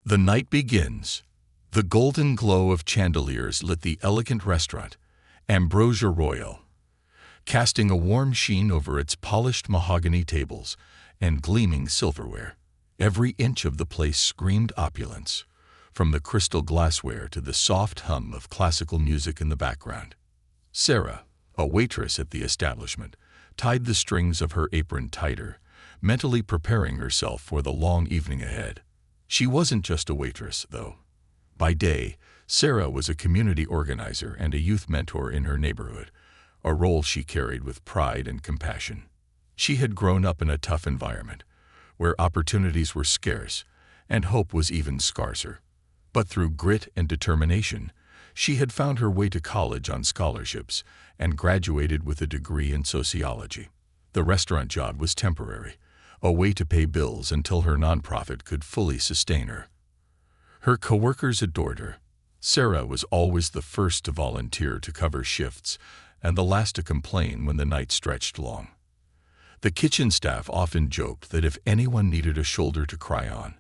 The night begins. The golden glow of chandeliers lit the elegant restaurant, Ambrosia Royal, casting a warm sheen over its polished mahogany tables and gleaming silverware. Every inch of the place screamed opulence, from the crystal glassware to the soft hum of classical music in the background. Sarah, a waitress at the establishment, tied the strings of her apron tighter, mentally preparing herself for the long evening ahead. She wasn't just a waitress, though. By day, Sarah was a community organizer and a youth mentor in her neighborhood, a role she carried with pride and compassion. She had grown up in a tough environment, where opportunities were scarce and hope was even scarcer. But through grit and determination, she had found her way to college on scholarships and graduated with a degree in sociology. The restaurant job was temporary, a way to pay bills until her nonprofit could fully sustain her. Her coworkers adored her. Sarah was always the first to volunteer to cover shifts and the last to complain when the night stretched long. The kitchen staff often joked that if anyone needed a shoulder to cry on,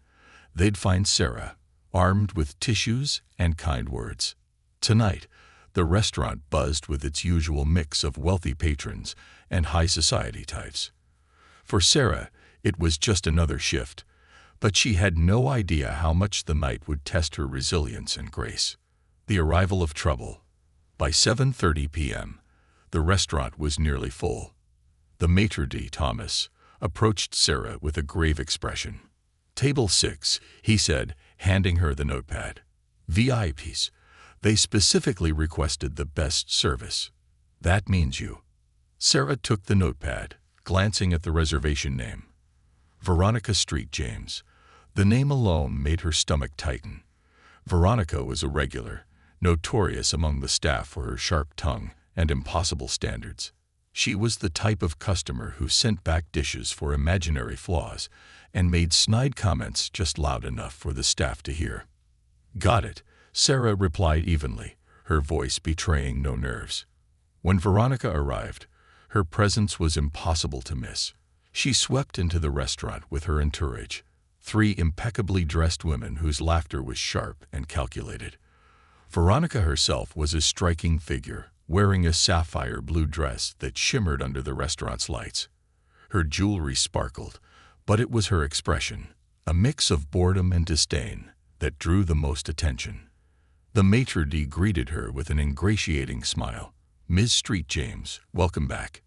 they'd find Sarah, armed with tissues and kind words. Tonight, the restaurant buzzed with its usual mix of wealthy patrons and high society types. For Sarah, it was just another shift, but she had no idea how much the night would test her resilience and grace. The arrival of trouble. By 7:30 p.m., the restaurant was nearly full. The maitre d', Thomas, approached Sarah with a grave expression. "Table 6, he said, handing her the notepad. "VIPs. They specifically requested the best service. That means you." Sarah took the notepad, glancing at the reservation name. Veronica Street James. The name alone made her stomach tighten. Veronica was a regular, notorious among the staff for her sharp tongue and impossible standards. She was the type of customer who sent back dishes for imaginary flaws and made snide comments just loud enough for the staff to hear. "Got it," Sarah replied evenly, her voice betraying no nerves. When Veronica arrived, her presence was impossible to miss. She swept into the restaurant with her entourage, 3 impeccably dressed women whose laughter was sharp and calculated. Veronica herself was a striking figure, wearing a sapphire blue dress that shimmered under the restaurant's lights. Her jewelry sparkled, but it was her expression, a mix of boredom and disdain, that drew the most attention. The maitre d' greeted her with an ingratiating smile. "Ms. Street James, welcome back.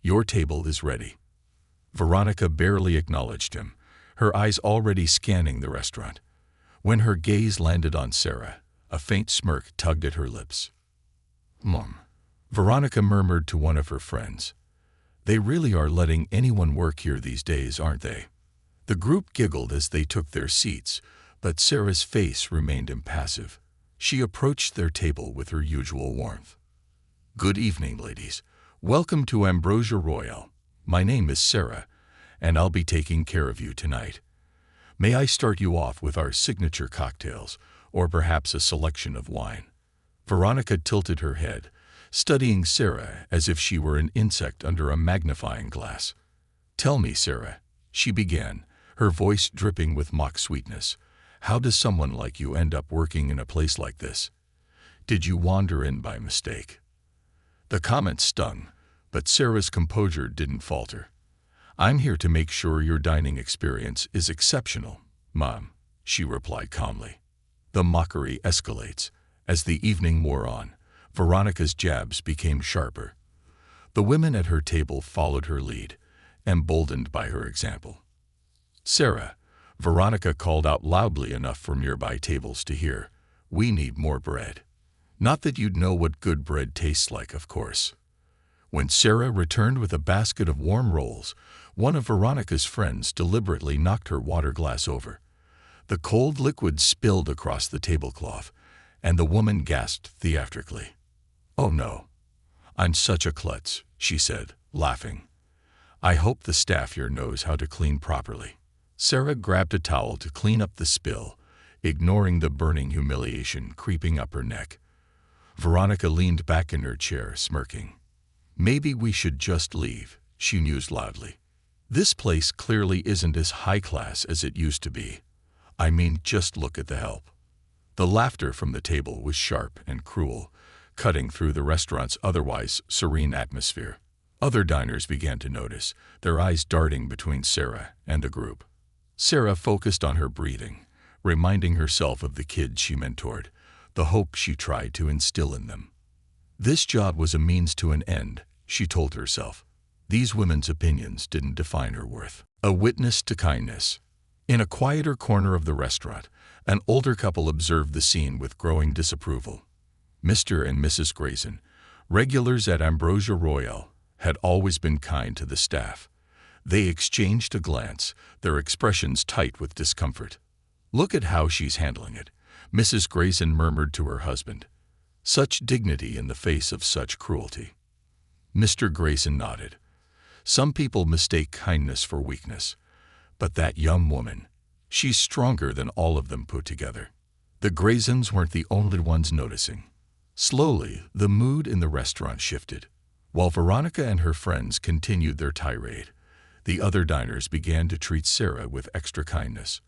Your table is ready." Veronica barely acknowledged him, her eyes already scanning the restaurant. When her gaze landed on Sarah, a faint smirk tugged at her lips. "Mom," Veronica murmured to one of her friends. "They really are letting anyone work here these days, aren't they?" The group giggled as they took their seats, but Sarah's face remained impassive. She approached their table with her usual warmth. "Good evening, ladies. Welcome to Ambrosia Royal. My name is Sarah, and I'll be taking care of you tonight. May I start you off with our signature cocktails, or perhaps a selection of wine?" Veronica tilted her head, studying Sarah as if she were an insect under a magnifying glass. "Tell me, Sarah," she began, her voice dripping with mock sweetness, "how does someone like you end up working in a place like this? Did you wander in by mistake?" The comment stung, but Sarah's composure didn't falter. "I'm here to make sure your dining experience is exceptional, Mom," she replied calmly. The mockery escalates. As the evening wore on, Veronica's jabs became sharper. The women at her table followed her lead, emboldened by her example. "Sarah," Veronica called out loudly enough for nearby tables to hear, "we need more bread. Not that you'd know what good bread tastes like, of course." When Sarah returned with a basket of warm rolls, one of Veronica's friends deliberately knocked her water glass over. The cold liquid spilled across the tablecloth, and the woman gasped theatrically. "Oh no, I'm such a klutz," she said, laughing. "I hope the staff here knows how to clean properly." Sarah grabbed a towel to clean up the spill, ignoring the burning humiliation creeping up her neck. Veronica leaned back in her chair, smirking. "Maybe we should just leave," she mused loudly. "This place clearly isn't as high class as it used to be. I mean, just look at the help." The laughter from the table was sharp and cruel, cutting through the restaurant's otherwise serene atmosphere. Other diners began to notice, their eyes darting between Sarah and the group. Sarah focused on her breathing, reminding herself of the kids she mentored, the hope she tried to instill in them. This job was a means to an end, she told herself. These women's opinions didn't define her worth. A witness to kindness. In a quieter corner of the restaurant, an older couple observed the scene with growing disapproval. Mr. and Mrs. Grayson, regulars at Ambrosia Royale, had always been kind to the staff. They exchanged a glance, their expressions tight with discomfort. "Look at how she's handling it," Mrs. Grayson murmured to her husband. "Such dignity in the face of such cruelty." Mr. Grayson nodded. "Some people mistake kindness for weakness. But that young woman, she's stronger than all of them put together." The Graysons weren't the only ones noticing. Slowly, the mood in the restaurant shifted. While Veronica and her friends continued their tirade, the other diners began to treat Sarah with extra kindness.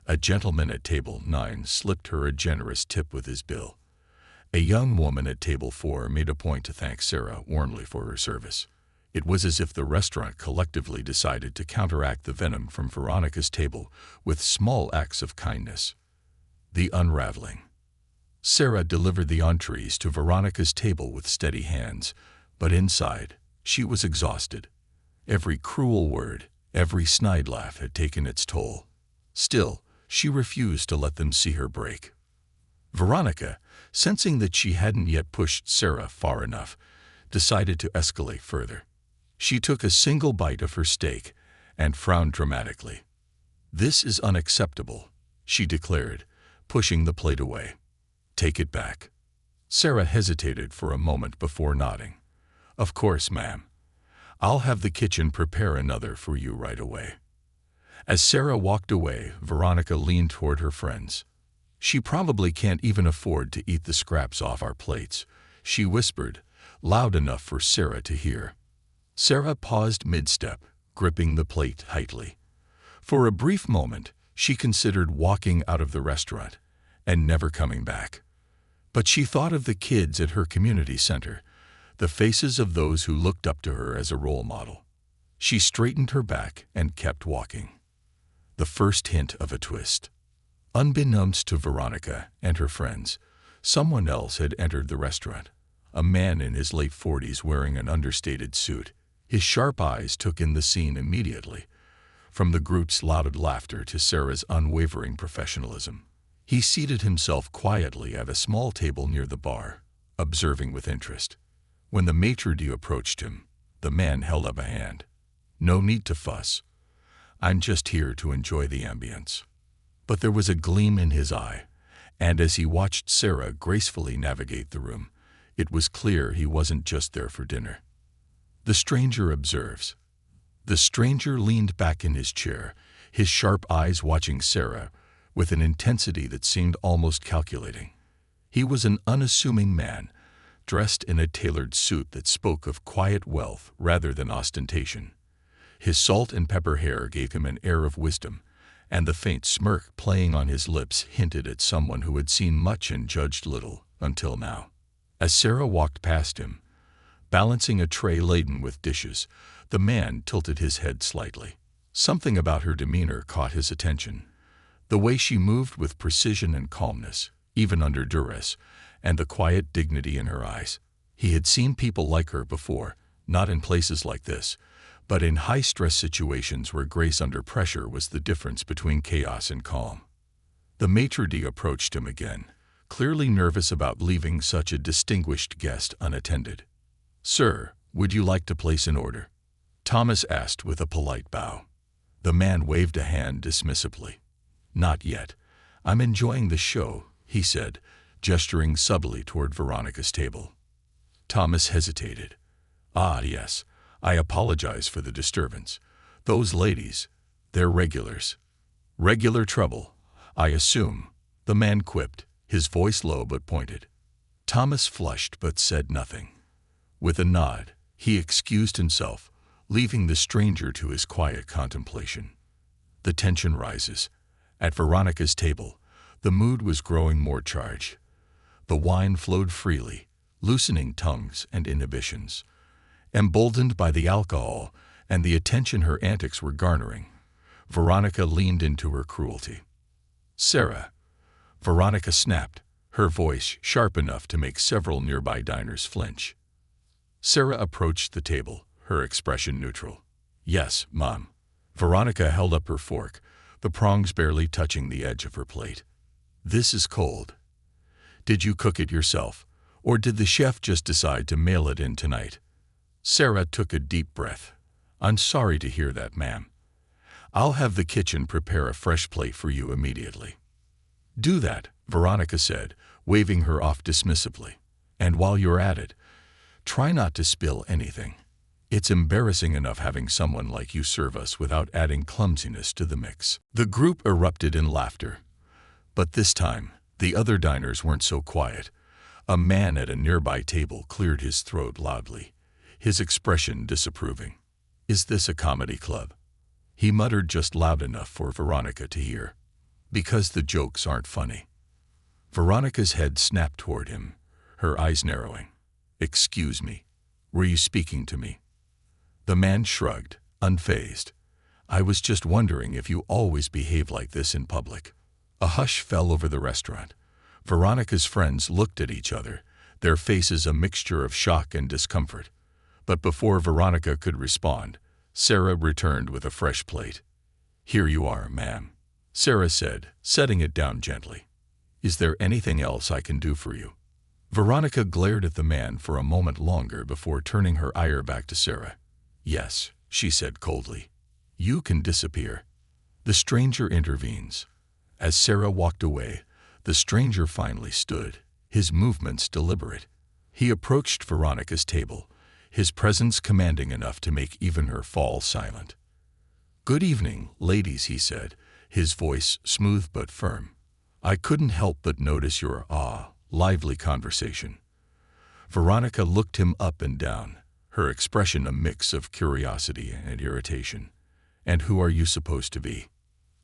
A gentleman at table 9 slipped her a generous tip with his bill. A young woman at table 4 made a point to thank Sarah warmly for her service. It was as if the restaurant collectively decided to counteract the venom from Veronica's table with small acts of kindness. The unraveling. Sarah delivered the entrees to Veronica's table with steady hands, but inside, she was exhausted. Every cruel word, every snide laugh had taken its toll. Still, she refused to let them see her break. Veronica, sensing that she hadn't yet pushed Sarah far enough, decided to escalate further. She took a single bite of her steak and frowned dramatically. "This is unacceptable," she declared, pushing the plate away. "Take it back." Sarah hesitated for a moment before nodding. "Of course, ma'am. I'll have the kitchen prepare another for you right away." As Sarah walked away, Veronica leaned toward her friends. "She probably can't even afford to eat the scraps off our plates," she whispered, loud enough for Sarah to hear. Sarah paused mid-step, gripping the plate tightly. For a brief moment, she considered walking out of the restaurant and never coming back. But she thought of the kids at her community center, the faces of those who looked up to her as a role model. She straightened her back and kept walking. The first hint of a twist. Unbeknownst to Veronica and her friends, someone else had entered the restaurant. A man in his late 40s wearing an understated suit. His sharp eyes took in the scene immediately, from the group's loud laughter to Sarah's unwavering professionalism. He seated himself quietly at a small table near the bar, observing with interest. When the maitre d' approached him, the man held up a hand. "No need to fuss. I'm just here to enjoy the ambience." But there was a gleam in his eye, and as he watched Sarah gracefully navigate the room, it was clear he wasn't just there for dinner. The stranger observes. The stranger leaned back in his chair, his sharp eyes watching Sarah with an intensity that seemed almost calculating. He was an unassuming man, dressed in a tailored suit that spoke of quiet wealth rather than ostentation. His salt and pepper hair gave him an air of wisdom, and the faint smirk playing on his lips hinted at someone who had seen much and judged little until now. As Sarah walked past him, balancing a tray laden with dishes, the man tilted his head slightly. Something about her demeanor caught his attention. The way she moved with precision and calmness, even under duress, and the quiet dignity in her eyes. He had seen people like her before, not in places like this, but in high-stress situations where grace under pressure was the difference between chaos and calm. The maitre d' approached him again, clearly nervous about leaving such a distinguished guest unattended. "Sir, would you like to place an order?" Thomas asked with a polite bow. The man waved a hand dismissively. "Not yet. I'm enjoying the show," he said, gesturing subtly toward Veronica's table. Thomas hesitated. "Ah, yes. I apologize for the disturbance. Those ladies, they're regulars." "Regular trouble, I assume," the man quipped, his voice low but pointed. Thomas flushed but said nothing. With a nod, he excused himself, leaving the stranger to his quiet contemplation. The tension rises. At Veronica's table, the mood was growing more charged. The wine flowed freely, loosening tongues and inhibitions. Emboldened by the alcohol and the attention her antics were garnering, Veronica leaned into her cruelty. "Sarah," Veronica snapped, her voice sharp enough to make several nearby diners flinch. Sarah approached the table, her expression neutral. "Yes, Mom." Veronica held up her fork, the prongs barely touching the edge of her plate. "This is cold. Did you cook it yourself, or did the chef just decide to mail it in tonight?" Sarah took a deep breath. "I'm sorry to hear that, ma'am. I'll have the kitchen prepare a fresh plate for you immediately." "Do that," Veronica said, waving her off dismissively. "And while you're at it, try not to spill anything. It's embarrassing enough having someone like you serve us without adding clumsiness to the mix." The group erupted in laughter. But this time, the other diners weren't so quiet. A man at a nearby table cleared his throat loudly, his expression disapproving. "Is this a comedy club?" he muttered just loud enough for Veronica to hear. "Because the jokes aren't funny." Veronica's head snapped toward him, her eyes narrowing. "Excuse me, were you speaking to me?" The man shrugged, unfazed. "I was just wondering if you always behave like this in public." A hush fell over the restaurant. Veronica's friends looked at each other, their faces a mixture of shock and discomfort. But before Veronica could respond, Sarah returned with a fresh plate. "Here you are, ma'am," Sarah said, setting it down gently. "Is there anything else I can do for you?" Veronica glared at the man for a moment longer before turning her ire back to Sarah. "Yes," she said coldly. "You can disappear." The stranger intervenes. As Sarah walked away, the stranger finally stood, his movements deliberate. He approached Veronica's table, his presence commanding enough to make even her fall silent. "Good evening, ladies," he said, his voice smooth but firm. "I couldn't help but notice your lively conversation." Veronica looked him up and down, her expression a mix of curiosity and irritation. "And who are you supposed to be?"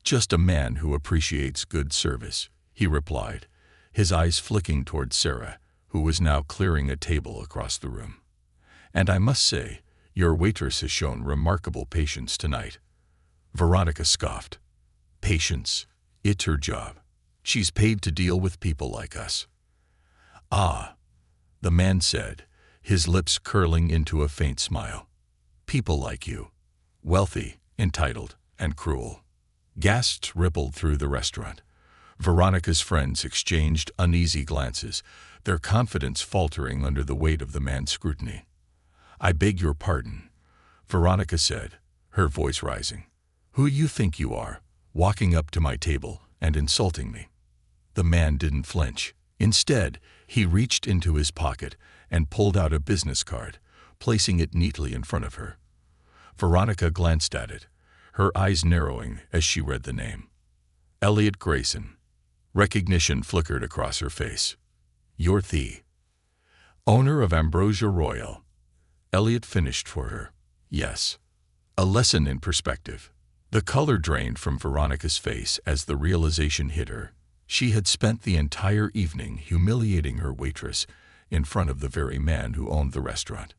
"Just a man who appreciates good service," he replied, his eyes flicking toward Sarah, who was now clearing a table across the room. "And I must say, your waitress has shown remarkable patience tonight." Veronica scoffed. "Patience? It's her job. She's paid to deal with people like us." "Ah," the man said, his lips curling into a faint smile. "People like you. Wealthy, entitled, and cruel." Gasps rippled through the restaurant. Veronica's friends exchanged uneasy glances, their confidence faltering under the weight of the man's scrutiny. "I beg your pardon," Veronica said, her voice rising. "Who you think you are, walking up to my table and insulting me?" The man didn't flinch. Instead, he reached into his pocket and pulled out a business card, placing it neatly in front of her. Veronica glanced at it, her eyes narrowing as she read the name. Elliot Grayson. Recognition flickered across her face. "You're the owner of Ambrosia Royal." Elliot finished for her. "Yes." A lesson in perspective. The color drained from Veronica's face as the realization hit her. She had spent the entire evening humiliating her waitress in front of the very man who owned the restaurant.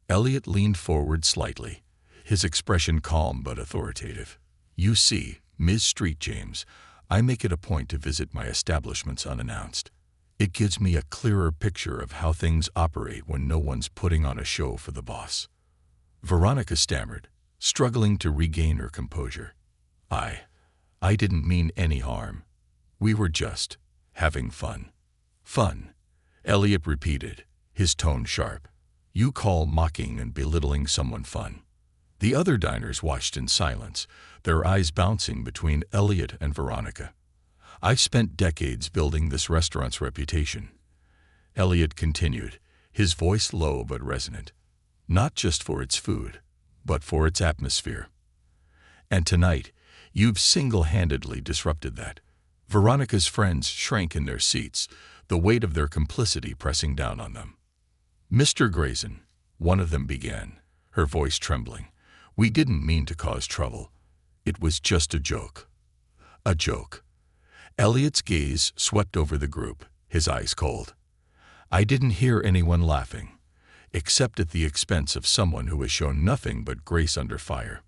Elliot leaned forward slightly, his expression calm but authoritative. "You see, Ms. Street James, I make it a point to visit my establishments unannounced. It gives me a clearer picture of how things operate when no one's putting on a show for the boss." Veronica stammered, struggling to regain her composure. I didn't mean any harm. We were just having fun." "Fun," Elliot repeated, his tone sharp. "You call mocking and belittling someone fun?" The other diners watched in silence, their eyes bouncing between Elliot and Veronica. "I've spent decades building this restaurant's reputation," Elliot continued, his voice low but resonant. "Not just for its food, but for its atmosphere. And tonight, you've single-handedly disrupted that." Veronica's friends shrank in their seats, the weight of their complicity pressing down on them. "Mr. Grayson," one of them began, her voice trembling, "we didn't mean to cause trouble. It was just a joke." A joke. Elliot's gaze swept over the group, his eyes cold. I didn't hear anyone laughing, except at the expense of someone who has shown nothing but grace under fire.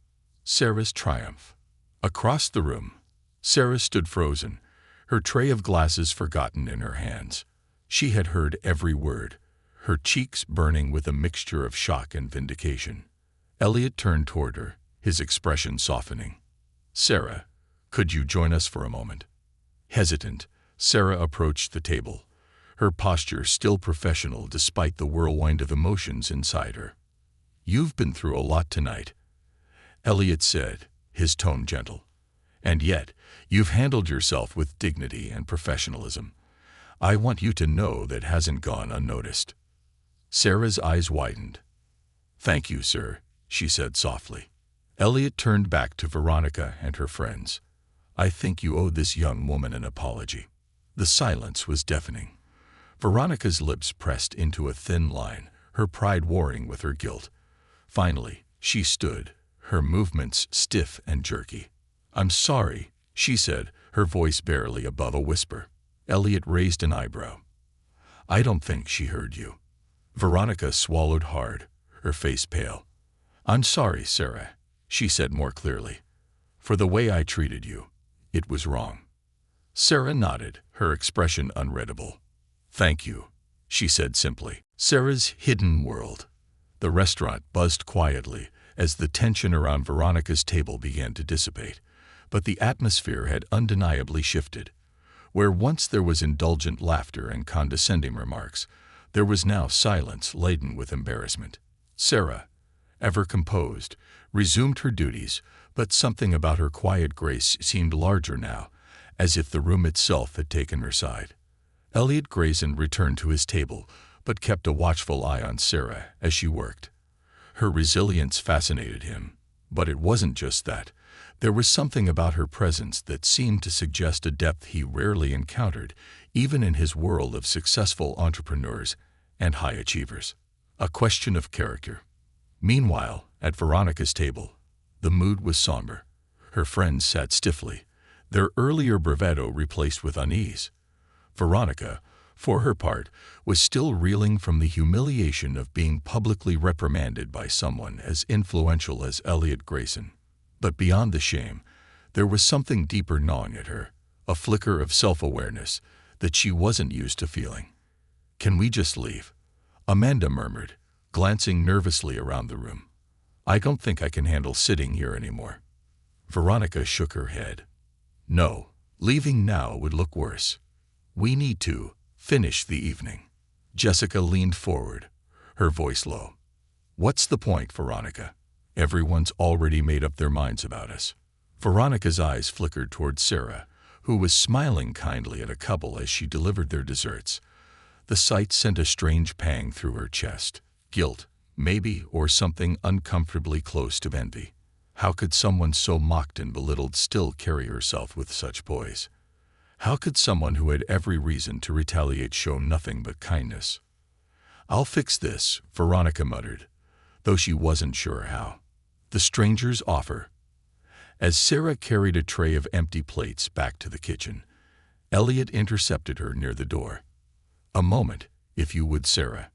Sarah's triumph. Across the room, Sarah stood frozen, her tray of glasses forgotten in her hands. She had heard every word, her cheeks burning with a mixture of shock and vindication. Elliot turned toward her, his expression softening. Sarah, could you join us for a moment? Hesitant, Sarah approached the table, her posture still professional despite the whirlwind of emotions inside her. You've been through a lot tonight, Elliot said, his tone gentle. And yet, you've handled yourself with dignity and professionalism. I want you to know that hasn't gone unnoticed. Sarah's eyes widened. Thank you, sir, she said softly. Elliot turned back to Veronica and her friends. I think you owe this young woman an apology. The silence was deafening. Veronica's lips pressed into a thin line, her pride warring with her guilt. Finally, she stood, her movements stiff and jerky. I'm sorry, she said, her voice barely above a whisper. Elliot raised an eyebrow. I don't think she heard you. Veronica swallowed hard, her face pale. I'm sorry, Sarah, she said more clearly. For the way I treated you, it was wrong. Sarah nodded, her expression unreadable. Thank you, she said simply. Sarah's hidden world. The restaurant buzzed quietly as the tension around Veronica's table began to dissipate, but the atmosphere had undeniably shifted. Where once there was indulgent laughter and condescending remarks, there was now silence laden with embarrassment. Sarah, ever composed, resumed her duties, but something about her quiet grace seemed larger now, as if the room itself had taken her side. Elliot Grayson returned to his table, but kept a watchful eye on Sarah as she worked. Her resilience fascinated him, but it wasn't just that. There was something about her presence that seemed to suggest a depth he rarely encountered, even in his world of successful entrepreneurs and high achievers. A question of character. Meanwhile, at Veronica's table, the mood was somber. Her friends sat stiffly, their earlier bravado replaced with unease. Veronica, for her part, was still reeling from the humiliation of being publicly reprimanded by someone as influential as Elliot Grayson. But beyond the shame, there was something deeper gnawing at her, a flicker of self-awareness that she wasn't used to feeling. Can we just leave? Amanda murmured, glancing nervously around the room. I don't think I can handle sitting here anymore. Veronica shook her head. No, leaving now would look worse. We need to finish the evening. Jessica leaned forward, her voice low. What's the point, Veronica? Everyone's already made up their minds about us. Veronica's eyes flickered toward Sarah, who was smiling kindly at a couple as she delivered their desserts. The sight sent a strange pang through her chest. Guilt, maybe, or something uncomfortably close to envy. How could someone so mocked and belittled still carry herself with such poise? How could someone who had every reason to retaliate show nothing but kindness? I'll fix this, Veronica muttered, though she wasn't sure how. The stranger's offer. As Sarah carried a tray of empty plates back to the kitchen, Elliot intercepted her near the door. A moment, if you would, Sarah.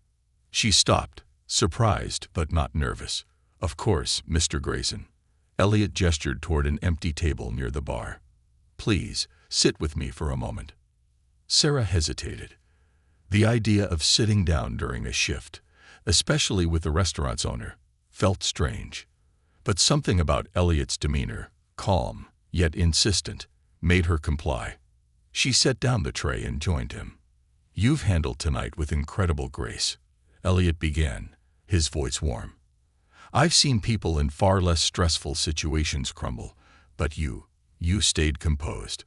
She stopped, surprised but not nervous. Of course, Mr. Grayson. Elliot gestured toward an empty table near the bar. Please, sit with me for a moment. Sarah hesitated. The idea of sitting down during a shift, especially with the restaurant's owner, felt strange. But something about Elliot's demeanor, calm, yet insistent, made her comply. She set down the tray and joined him. You've handled tonight with incredible grace, Elliot began, his voice warm. I've seen people in far less stressful situations crumble, but you stayed composed.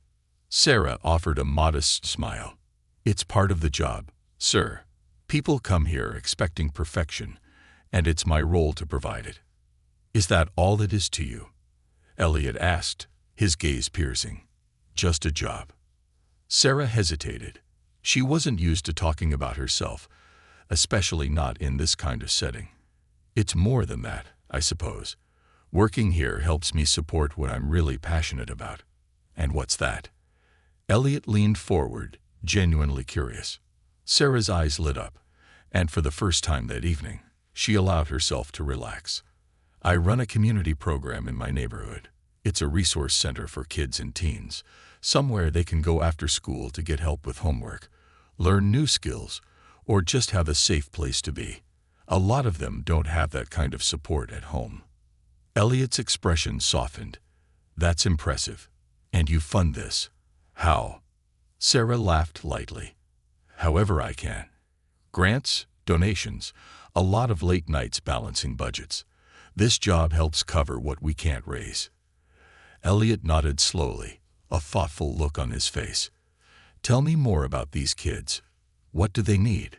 Sarah offered a modest smile. It's part of the job, sir. People come here expecting perfection, and it's my role to provide it. Is that all it is to you? Elliot asked, his gaze piercing. Just a job. Sarah hesitated. She wasn't used to talking about herself, especially not in this kind of setting. It's more than that, I suppose. Working here helps me support what I'm really passionate about. And what's that? Elliot leaned forward, genuinely curious. Sarah's eyes lit up, and for the first time that evening, she allowed herself to relax. I run a community program in my neighborhood. It's a resource center for kids and teens, somewhere they can go after school to get help with homework, learn new skills, or just have a safe place to be. A lot of them don't have that kind of support at home. Elliot's expression softened. That's impressive. And you fund this. How? Sarah laughed lightly. However I can. Grants, donations, a lot of late nights balancing budgets. This job helps cover what we can't raise. Elliot nodded slowly, a thoughtful look on his face. Tell me more about these kids. What do they need?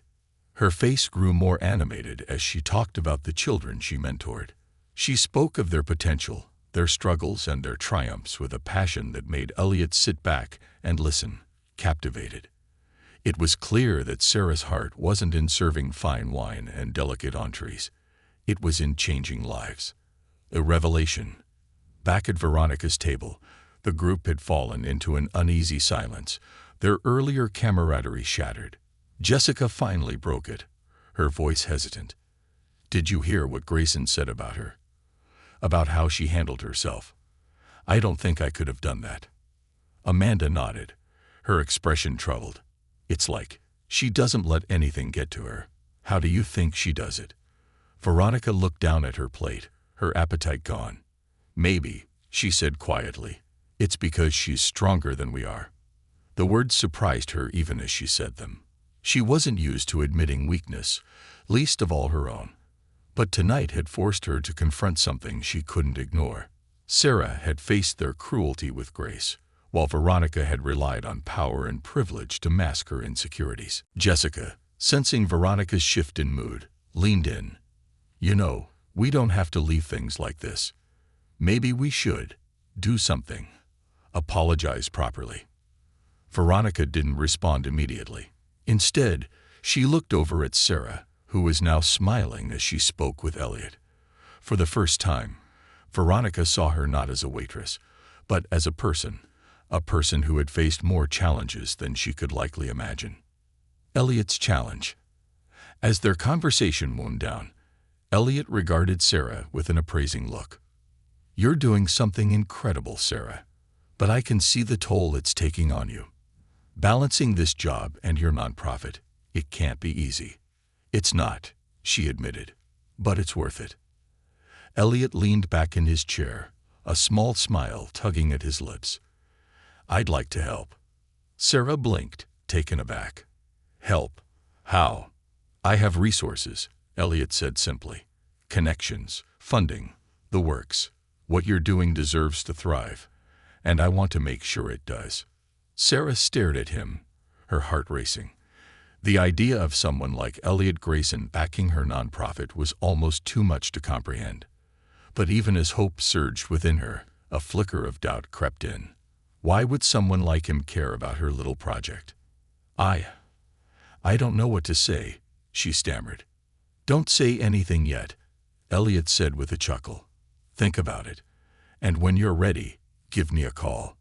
Her face grew more animated as she talked about the children she mentored. She spoke of their potential, their struggles and their triumphs with a passion that made Elliot sit back and listen, captivated. It was clear that Sarah's heart wasn't in serving fine wine and delicate entrees. It was in changing lives. A revelation. Back at Veronica's table, the group had fallen into an uneasy silence, their earlier camaraderie shattered. Jessica finally broke it, her voice hesitant. Did you hear what Grayson said about her? About how she handled herself? I don't think I could have done that. Amanda nodded, her expression troubled. It's like, she doesn't let anything get to her. How do you think she does it? Veronica looked down at her plate, her appetite gone. Maybe, she said quietly, it's because she's stronger than we are. The words surprised her even as she said them. She wasn't used to admitting weakness, least of all her own. But tonight had forced her to confront something she couldn't ignore. Sarah had faced their cruelty with grace, while Veronica had relied on power and privilege to mask her insecurities. Jessica, sensing Veronica's shift in mood, leaned in. You know, we don't have to leave things like this. Maybe we should do something. Apologize properly. Veronica didn't respond immediately. Instead, she looked over at Sarah, who was now smiling as she spoke with Elliot. For the first time, Veronica saw her not as a waitress, but as a person who had faced more challenges than she could likely imagine. Elliot's challenge. As their conversation wound down, Elliot regarded Sarah with an appraising look. You're doing something incredible, Sarah, but I can see the toll it's taking on you. Balancing this job and your nonprofit, it can't be easy. It's not, she admitted, but it's worth it. Elliot leaned back in his chair, a small smile tugging at his lips. I'd like to help. Sarah blinked, taken aback. Help? How? I have resources, Elliot said simply. Connections, funding, the works. What you're doing deserves to thrive, and I want to make sure it does. Sarah stared at him, her heart racing. The idea of someone like Elliot Grayson backing her nonprofit was almost too much to comprehend. But even as hope surged within her, a flicker of doubt crept in. Why would someone like him care about her little project? I don't know what to say, she stammered. Don't say anything yet, Elliot said with a chuckle. Think about it, and when you're ready, give me a call.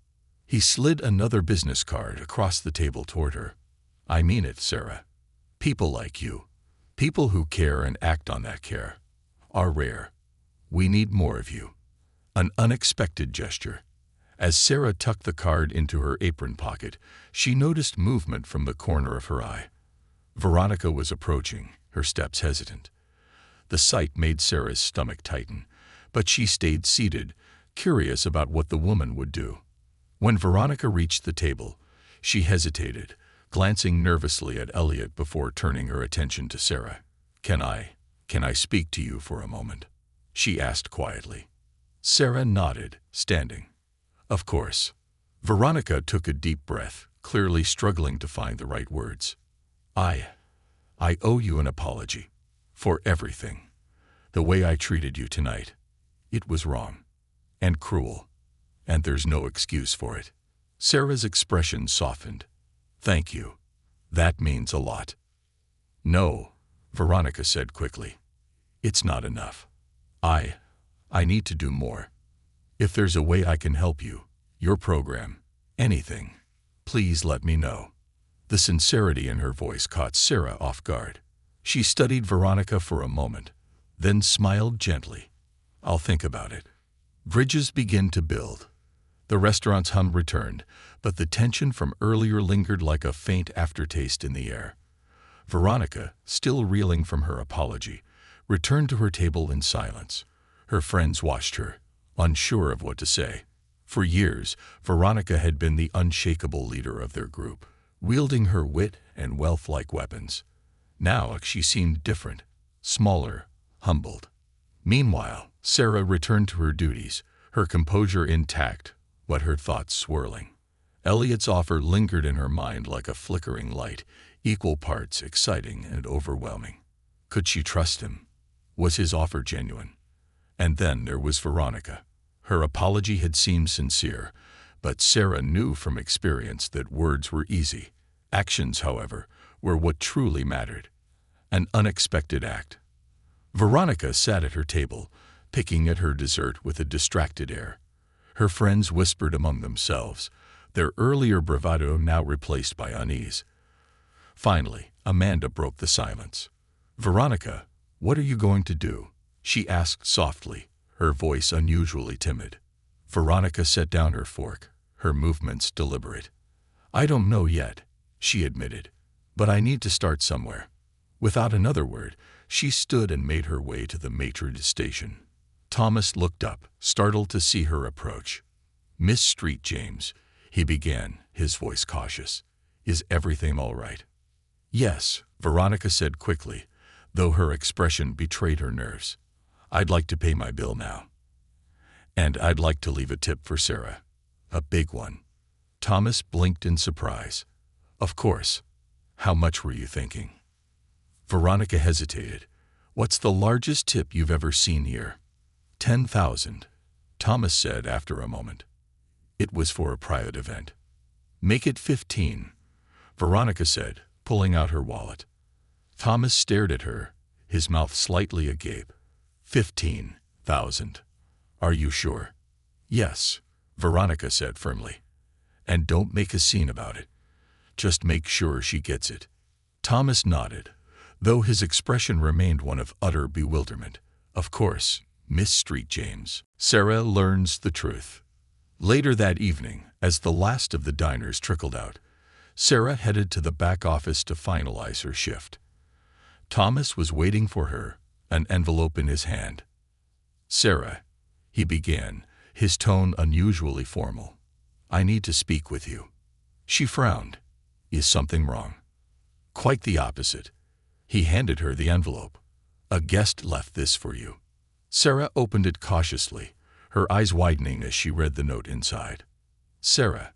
He slid another business card across the table toward her. I mean it, Sarah. People like you, people who care and act on that care, are rare. We need more of you. An unexpected gesture. As Sarah tucked the card into her apron pocket, she noticed movement from the corner of her eye. Veronica was approaching, her steps hesitant. The sight made Sarah's stomach tighten, but she stayed seated, curious about what the woman would do. When Veronica reached the table, she hesitated, glancing nervously at Elliot before turning her attention to Sarah. Can I speak to you for a moment? She asked quietly. Sarah nodded, standing. Of course. Veronica took a deep breath, clearly struggling to find the right words. I owe you an apology. For everything. The way I treated you tonight. It was wrong. And cruel. And there's no excuse for it. Sarah's expression softened. Thank you. That means a lot. No, Veronica said quickly. It's not enough. I need to do more. If there's a way I can help you, your program, Anything. Please let me know. The sincerity in her voice caught Sarah off guard. She studied Veronica for a moment, then smiled gently. I'll think about it. Bridges began to build. The restaurant's hum returned, but the tension from earlier lingered like a faint aftertaste in the air. Veronica, still reeling from her apology, returned to her table in silence. Her friends watched her, unsure of what to say. For years, Veronica had been the unshakable leader of their group, wielding her wit and wealth like weapons. Now she seemed different, smaller, humbled. Meanwhile, Sarah returned to her duties, her composure intact, but her thoughts swirling. Elliot's offer lingered in her mind like a flickering light, equal parts exciting and overwhelming. Could she trust him? Was his offer genuine? And then there was Veronica. Her apology had seemed sincere, but Sarah knew from experience that words were easy. Actions, however, were what truly mattered. An unexpected act. Veronica sat at her table, picking at her dessert with a distracted air. Her friends whispered among themselves, their earlier bravado now replaced by unease. Finally, Amanda broke the silence. Veronica, what are you going to do? She asked softly, her voice unusually timid. Veronica set down her fork, her movements deliberate. I don't know yet, she admitted, but I need to start somewhere. Without another word, she stood and made her way to the maitre d' station. Thomas looked up, startled to see her approach. Miss Street James, he began, his voice cautious. Is everything all right? Yes, Veronica said quickly, though her expression betrayed her nerves. I'd like to pay my bill now. And I'd like to leave a tip for Sarah. A big one. Thomas blinked in surprise. Of course. How much were you thinking? Veronica hesitated. What's the largest tip you've ever seen here? 10,000, Thomas said after a moment. It was for a private event. Make it 15, Veronica said, pulling out her wallet. Thomas stared at her, his mouth slightly agape. 15,000. Are you sure? Yes, Veronica said firmly. And don't make a scene about it. Just make sure she gets it. Thomas nodded, though his expression remained one of utter bewilderment. Of course, Miss Street James. Sarah learns the truth. Later that evening, as the last of the diners trickled out, Sarah headed to the back office to finalize her shift. Thomas was waiting for her, an envelope in his hand. Sarah, he began, his tone unusually formal. I need to speak with you. She frowned. Is something wrong? Quite the opposite. He handed her the envelope. A guest left this for you. Sarah opened it cautiously, her eyes widening as she read the note inside. Sarah,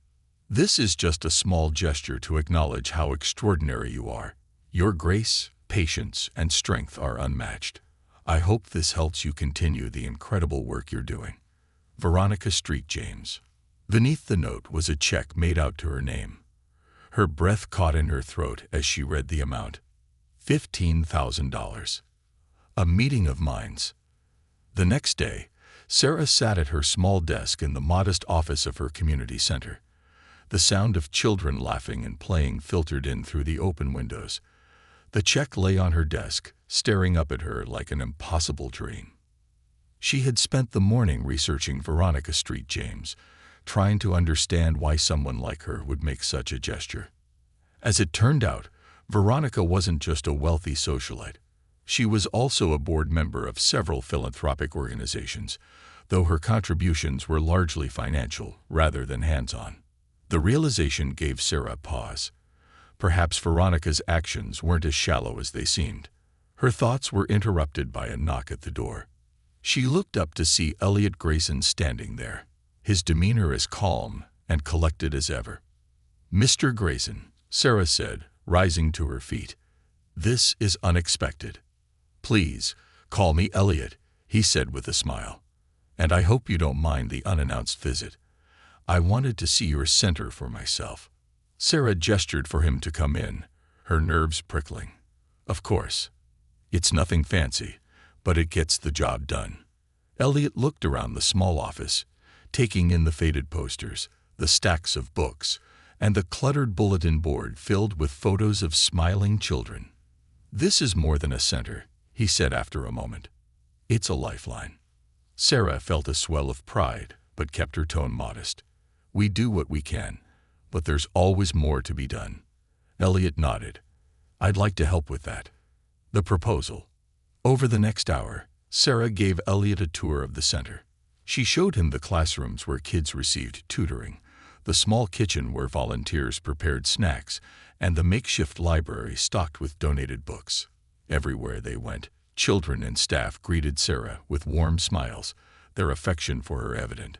this is just a small gesture to acknowledge how extraordinary you are. Your grace, patience, and strength are unmatched. I hope this helps you continue the incredible work you're doing. Veronica Street James. Beneath the note was a check made out to her name. Her breath caught in her throat as she read the amount. $15,000. A meeting of minds. The next day, Sarah sat at her small desk in the modest office of her community center. The sound of children laughing and playing filtered in through the open windows. The check lay on her desk, staring up at her like an impossible dream. She had spent the morning researching Veronica Street James, trying to understand why someone like her would make such a gesture. As it turned out, Veronica wasn't just a wealthy socialite. She was also a board member of several philanthropic organizations, though her contributions were largely financial rather than hands-on. The realization gave Sarah pause. Perhaps Veronica's actions weren't as shallow as they seemed. Her thoughts were interrupted by a knock at the door. She looked up to see Elliot Grayson standing there, his demeanor as calm and collected as ever. Mr. Grayson, Sarah said, rising to her feet. This is unexpected. Please, call me Elliot, he said with a smile. And I hope you don't mind the unannounced visit. I wanted to see your center for myself. Sarah gestured for him to come in, her nerves prickling. Of course. It's nothing fancy, but it gets the job done. Elliot looked around the small office, taking in the faded posters, the the stacks of books, and the cluttered bulletin board filled with photos of smiling children. "This is more than a center," he said after a moment. "It's a lifeline." Sarah felt a swell of pride, but kept her tone modest. "We do what we can, but there's always more to be done." Elliot nodded. "I'd like to help with that." The proposal. Over the next hour, Sarah gave Elliot a tour of the center. She showed him the classrooms where kids received tutoring, the small kitchen where volunteers prepared snacks, and the makeshift library stocked with donated books. Everywhere they went, children and staff greeted Sarah with warm smiles, their affection for her evident.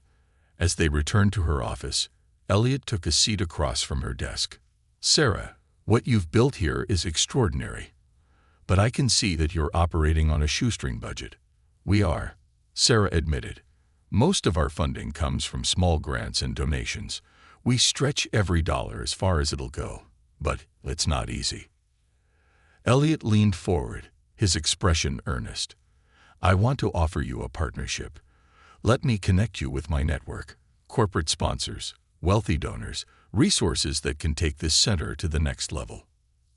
As they returned to her office, Elliot took a seat across from her desk. "Sarah, what you've built here is extraordinary. But I can see that you're operating on a shoestring budget." "We are," Sarah admitted. "Most of our funding comes from small grants and donations. We stretch every dollar as far as it'll go, but it's not easy." Elliot leaned forward, his expression earnest. "I want to offer you a partnership. Let me connect you with my network, corporate sponsors, wealthy donors, resources that can take this center to the next level."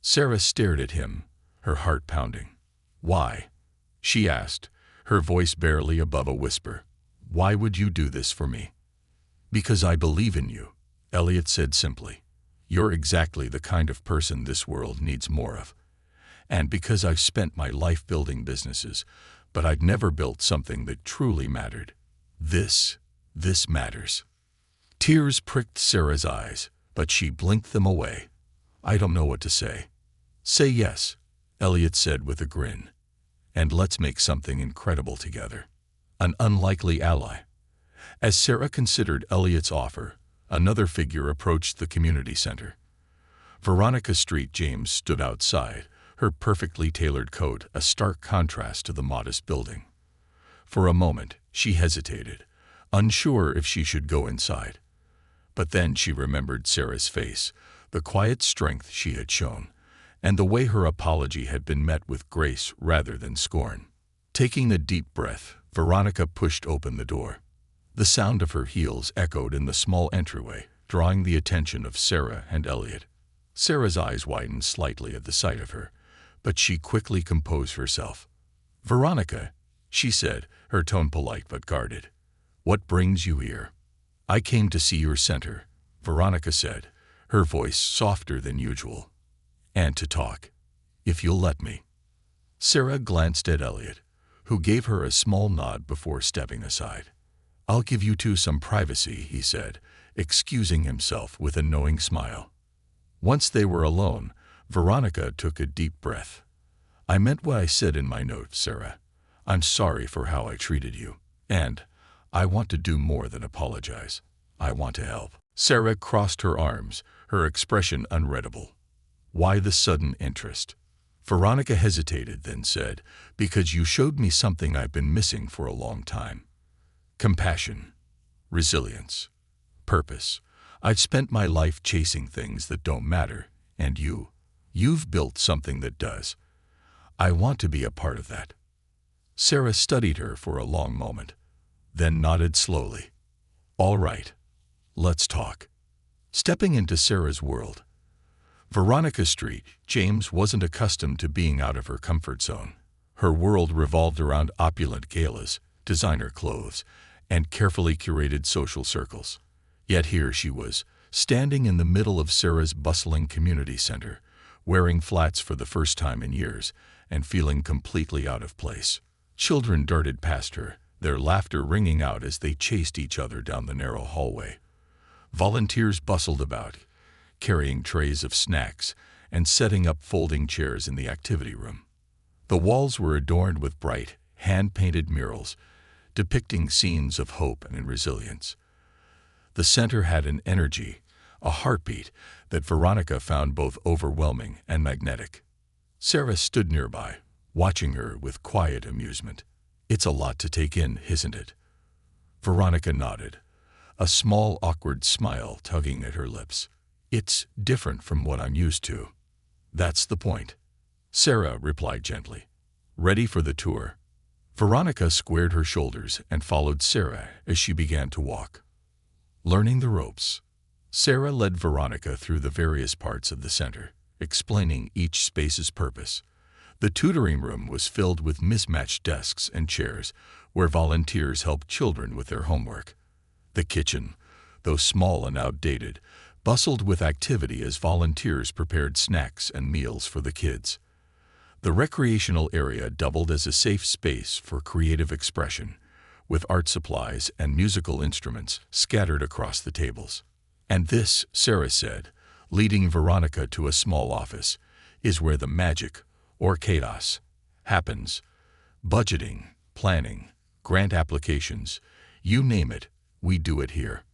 Sarah stared at him, her heart pounding. "Why?" she asked, her voice barely above a whisper. "Why would you do this for me?" "Because I believe in you," Elliot said simply. "You're exactly the kind of person this world needs more of. And because I've spent my life building businesses, but I've never built something that truly mattered. This matters." Tears pricked Sarah's eyes, but she blinked them away. "I don't know what to say." "Say yes," Elliot said with a grin. "And let's make something incredible together. An unlikely ally." As Sarah considered Elliot's offer, another figure approached the community center. Veronica Street James stood outside, her perfectly tailored coat a stark contrast to the modest building. For a moment, she hesitated, unsure if she should go inside. But then she remembered Sarah's face, the quiet strength she had shown, and the way her apology had been met with grace rather than scorn. Taking a deep breath, Veronica pushed open the door. The sound of her heels echoed in the small entryway, drawing the attention of Sarah and Elliot. Sarah's eyes widened slightly at the sight of her, but she quickly composed herself. "Veronica," she said, her tone polite but guarded. "What brings you here?" "I came to see your center," Veronica said, her voice softer than usual. "And to talk, if you'll let me." Sarah glanced at Elliot, who gave her a small nod before stepping aside. "I'll give you two some privacy," he said, excusing himself with a knowing smile. Once they were alone, Veronica took a deep breath. "I meant what I said in my note, Sarah. I'm sorry for how I treated you. And I want to do more than apologize. I want to help." Sarah crossed her arms, her expression unreadable. "Why the sudden interest?" Veronica hesitated, then said, "Because you showed me something I've been missing for a long time. Compassion, resilience, purpose. I've spent my life chasing things that don't matter, and you've built something that does. I want to be a part of that." Sarah studied her for a long moment, then nodded slowly. "All right, let's talk." Stepping into Sarah's world, Veronica Street James wasn't accustomed to being out of her comfort zone. Her world revolved around opulent galas, designer clothes, and carefully curated social circles. Yet here she was, standing in the middle of Sarah's bustling community center, wearing flats for the first time in years, and feeling completely out of place. Children darted past her, their laughter ringing out as they chased each other down the narrow hallway. Volunteers bustled about, carrying trays of snacks and setting up folding chairs in the activity room. The walls were adorned with bright, hand-painted murals, depicting scenes of hope and resilience. The center had an energy, a heartbeat, that Veronica found both overwhelming and magnetic. Sarah stood nearby, watching her with quiet amusement. "It's a lot to take in, isn't it?" Veronica nodded, a small awkward smile tugging at her lips. "It's different from what I'm used to." "That's the point," Sarah replied gently. "Ready for the tour?" Veronica squared her shoulders and followed Sarah as she began to walk. Learning the ropes, Sarah led Veronica through the various parts of the center, explaining each space's purpose. The tutoring room was filled with mismatched desks and chairs where volunteers helped children with their homework. The kitchen, though small and outdated, bustled with activity as volunteers prepared snacks and meals for the kids. The recreational area doubled as a safe space for creative expression, with art supplies and musical instruments scattered across the tables. And this, Sarah said, leading Veronica to a small office, is where the magic, or chaos, happens. Budgeting, planning, grant applications, you name it, we do it here.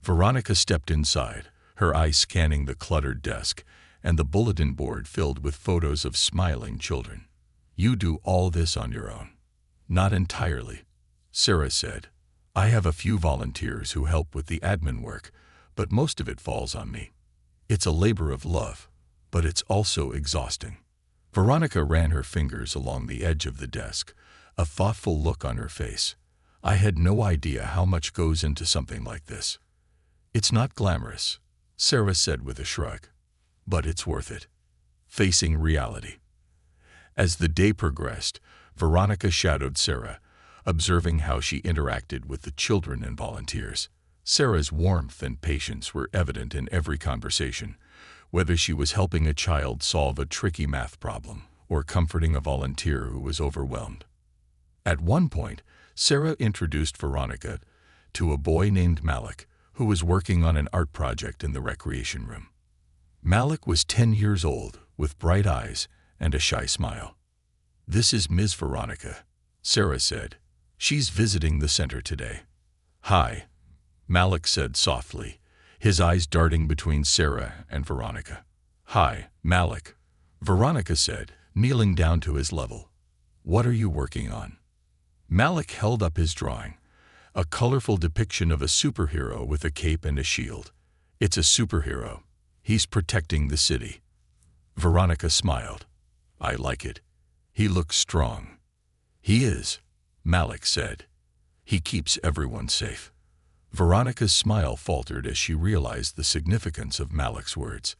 Veronica stepped inside, her eyes scanning the cluttered desk and the bulletin board filled with photos of smiling children. You do all this on your own? Not entirely, Sarah said. I have a few volunteers who help with the admin work, but most of it falls on me. It's a labor of love, but it's also exhausting. Veronica ran her fingers along the edge of the desk, a thoughtful look on her face. I had no idea how much goes into something like this. It's not glamorous, Sarah said with a shrug, but it's worth it. Facing reality. As the day progressed, Veronica shadowed Sarah, observing how she interacted with the children and volunteers. Sarah's warmth and patience were evident in every conversation, whether she was helping a child solve a tricky math problem or comforting a volunteer who was overwhelmed. At one point, Sarah introduced Veronica to a boy named Malik, who was working on an art project in the recreation room. Malik was 10 years old, with bright eyes and a shy smile. This is Ms. Veronica, Sarah said. She's visiting the center today. Hi, Malik said softly, his eyes darting between Sarah and Veronica. Hi, Malik, Veronica said, kneeling down to his level. What are you working on? Malik held up his drawing, a colorful depiction of a superhero with a cape and a shield. It's a superhero. He's protecting the city. Veronica smiled. I like it. He looks strong. He is, Malik said. He keeps everyone safe. Veronica's smile faltered as she realized the significance of Malik's words.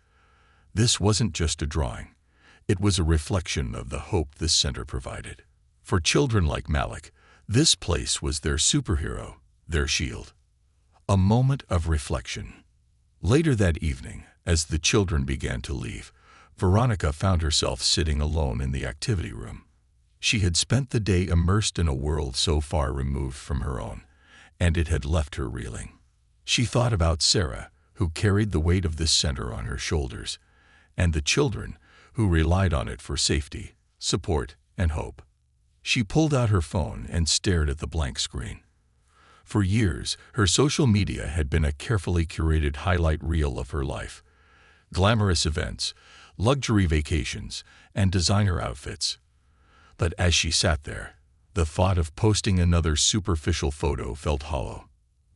This wasn't just a drawing. It was a reflection of the hope this center provided. For children like Malik, this place was their superhero, their shield. A moment of reflection. Later that evening, as the children began to leave, Veronica found herself sitting alone in the activity room. She had spent the day immersed in a world so far removed from her own, and it had left her reeling. She thought about Sarah, who carried the weight of this center on her shoulders, and the children, who relied on it for safety, support, and hope. She pulled out her phone and stared at the blank screen. For years, her social media had been a carefully curated highlight reel of her life. Glamorous events, luxury vacations, and designer outfits. But as she sat there, the thought of posting another superficial photo felt hollow.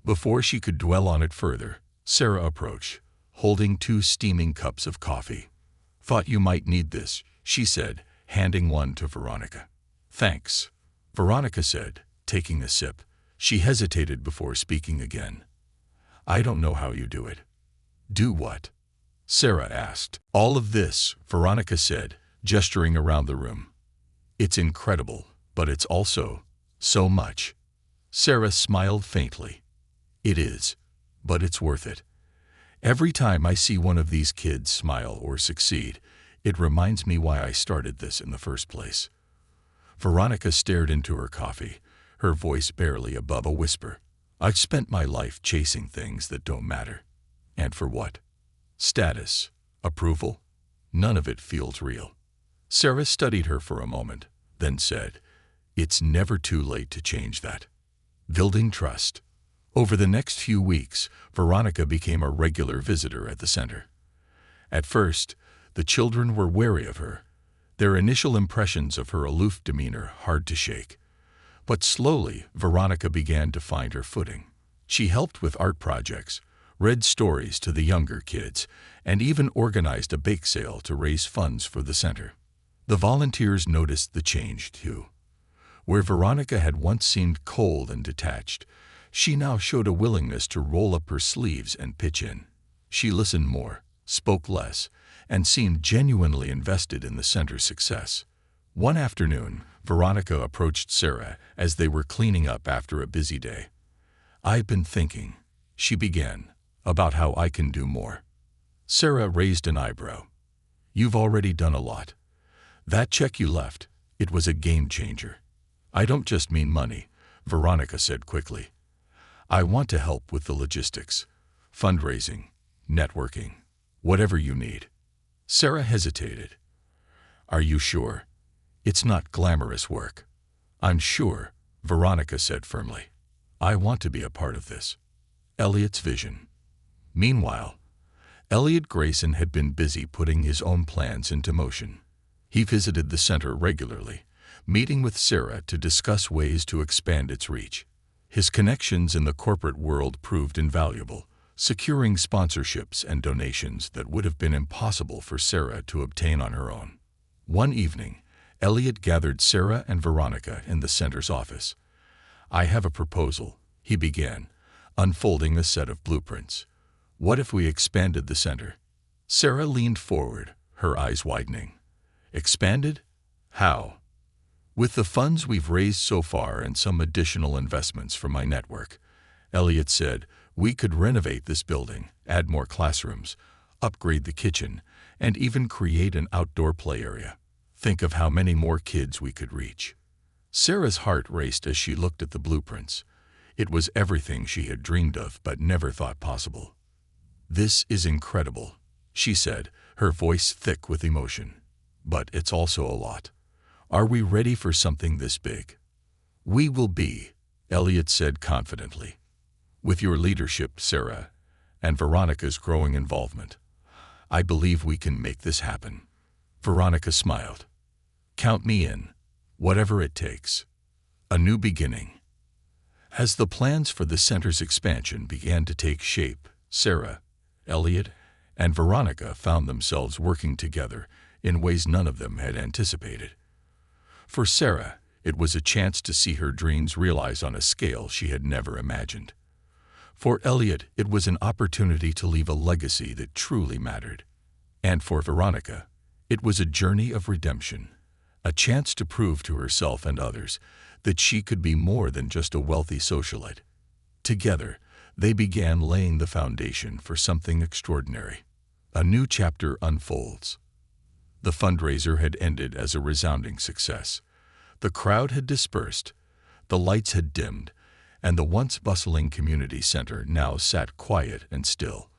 Before she could dwell on it further, Sarah approached, holding 2 steaming cups of coffee. Thought you might need this, she said, handing one to Veronica. Thanks, Veronica said, taking a sip. She hesitated before speaking again. I don't know how you do it. Do what? Sarah asked. All of this, Veronica said, gesturing around the room. It's incredible, but it's also so much. Sarah smiled faintly. It is, but it's worth it. Every time I see one of these kids smile or succeed, it reminds me why I started this in the first place. Veronica stared into her coffee, her voice barely above a whisper. I've spent my life chasing things that don't matter. And for what? Status, approval? None of it feels real. Sarah studied her for a moment, then said, It's never too late to change that. Building trust. Over the next few weeks, Veronica became a regular visitor at the center. At first, the children were wary of her, their initial impressions of her aloof demeanor hard to shake. But slowly, Veronica began to find her footing. She helped with art projects, read stories to the younger kids, and even organized a bake sale to raise funds for the center. The volunteers noticed the change, too. Where Veronica had once seemed cold and detached, she now showed a willingness to roll up her sleeves and pitch in. She listened more, spoke less, and seemed genuinely invested in the center's success. One afternoon, Veronica approached Sarah as they were cleaning up after a busy day. "I've been thinking," she began, "about how I can do more." Sarah raised an eyebrow. "You've already done a lot. That check you left, it was a game changer." "I don't just mean money," Veronica said quickly. "I want to help with the logistics, fundraising, networking, whatever you need." Sarah hesitated. "Are you sure? It's not glamorous work." "I'm sure," Veronica said firmly. "I want to be a part of this." Elliot's vision. Meanwhile, Elliot Grayson had been busy putting his own plans into motion. He visited the center regularly, meeting with Sarah to discuss ways to expand its reach. His connections in the corporate world proved invaluable, securing sponsorships and donations that would have been impossible for Sarah to obtain on her own. One evening, Elliot gathered Sarah and Veronica in the center's office. "I have a proposal," he began, unfolding a set of blueprints. "What if we expanded the center?" Sarah leaned forward, her eyes widening. "Expanded? How?" "With the funds we've raised so far and some additional investments from my network," Elliot said, "we could renovate this building, add more classrooms, upgrade the kitchen, and even create an outdoor play area. Think of how many more kids we could reach." Sarah's heart raced as she looked at the blueprints. It was everything she had dreamed of but never thought possible. "This is incredible," she said, her voice thick with emotion. "But it's also a lot. Are we ready for something this big?" "We will be," Elliot said confidently. "With your leadership, Sarah, and Veronica's growing involvement, I believe we can make this happen." Veronica smiled. "Count me in, whatever it takes." A new beginning. As the plans for the center's expansion began to take shape, Sarah, Elliot, and Veronica found themselves working together in ways none of them had anticipated. For Sarah, it was a chance to see her dreams realized on a scale she had never imagined. For Elliot, it was an opportunity to leave a legacy that truly mattered. And for Veronica, it was a journey of redemption, a chance to prove to herself and others that she could be more than just a wealthy socialite. Together, they began laying the foundation for something extraordinary. A new chapter unfolds. The fundraiser had ended as a resounding success. The crowd had dispersed, the lights had dimmed, and the once bustling community center now sat quiet and still.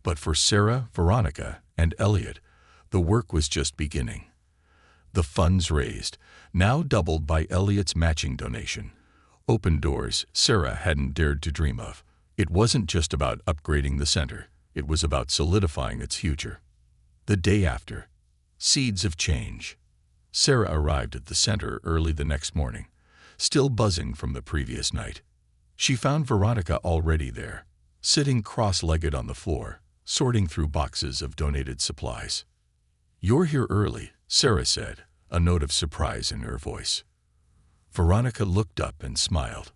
But for Sarah, Veronica, and Elliot, the work was just beginning. The funds raised, now doubled by Elliot's matching donation, opened doors Sarah hadn't dared to dream of. It wasn't just about upgrading the center, it was about solidifying its future. The day after, seeds of change. Sarah arrived at the center early the next morning, still buzzing from the previous night. She found Veronica already there, sitting cross-legged on the floor, sorting through boxes of donated supplies. "You're here early," Sarah said, a note of surprise in her voice. Veronica looked up and smiled.